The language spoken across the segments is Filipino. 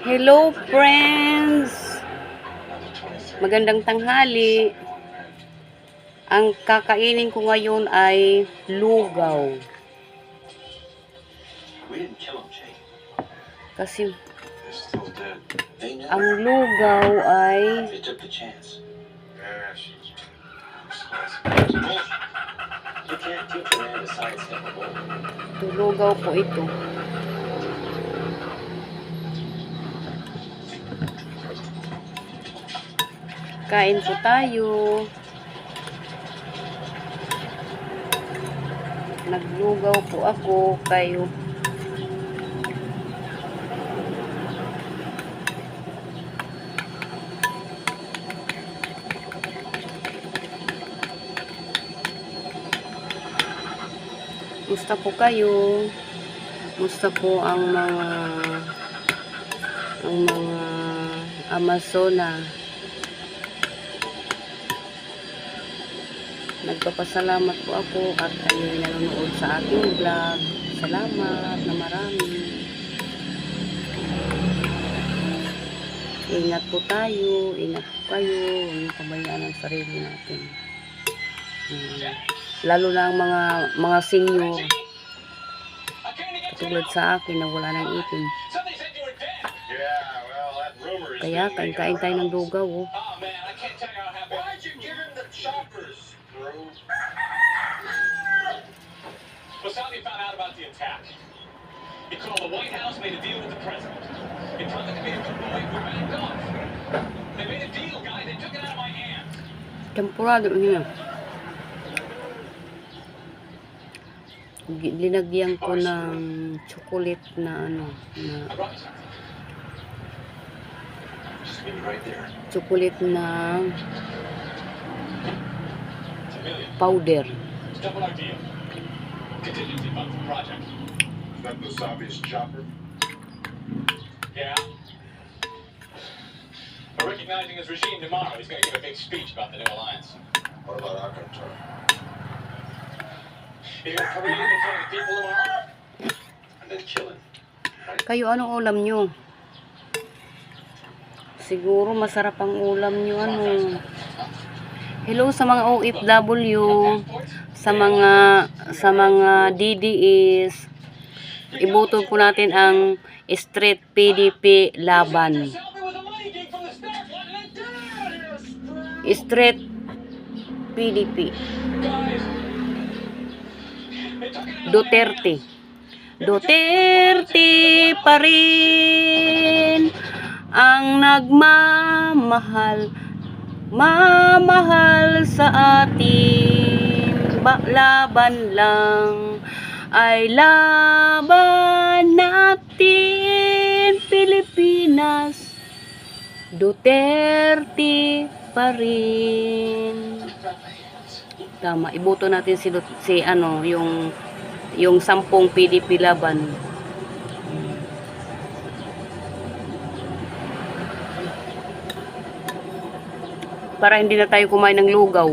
Hello friends! Magandang tanghali. Ang kakainin ko ngayon ay lugaw. Kasi ang lugaw ay lugaw po ito. Kain po tayo. Naglugaw po ako kayo. Musta po kayo? Musta po ang mga Amazona? Nagpapasalamat po ako at kayo nanonood sa aking vlog. Salamat na marami. Ingat po tayo. Ingat po kayo. Huwag niyo pabayaan ang sarili natin. Lalo na ang mga senior. Katulad sa akin na wala ng ipin. Kaya kain-kain tayo ng lugaw. Oh. Wasabi found out about the attack. He called the White House, made a deal with the president. He promised to be a good boy, we backed off. They made a deal, guys. They took it out of my hands. Tempurado niya. Linagyan ko ng chocolate na chocolate na powder. Contingency fund for project. Is that Wasabi's chopper? Yeah. We're recognizing his regime tomorrow. He's going to give a big speech about the new alliance. What about Alcantara? He's going to parade in front of the people tomorrow and then kill him. Right? Kayo, anong ulam nyo? Siguro masarap ang ulam nyo. Hello sa mga OFW, sa mga DDS. Iboto po natin ang Street PDP laban. Street PDP. Duterte. Duterte pa rin ang nagmamahal sa atin. Laban lang ay laban natin, Pilipinas. Duterte pa rin. Tama, iboto natin yung 10 PDP laban. Para hindi na tayo kumain ng lugaw.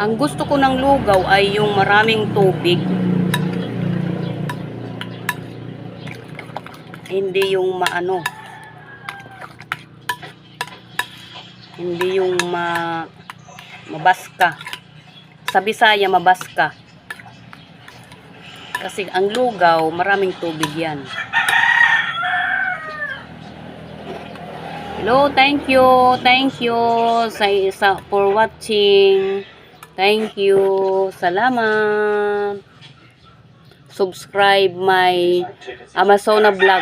Ang gusto ko ng lugaw ay yung maraming tubig. Hindi yung hindi yung mabaska. Sa Bisaya, mabaska. Kasi ang lugaw, maraming tubig yan. Hello, thank you for watching. Thank you. Salamat. Subscribe my Amazona vlog.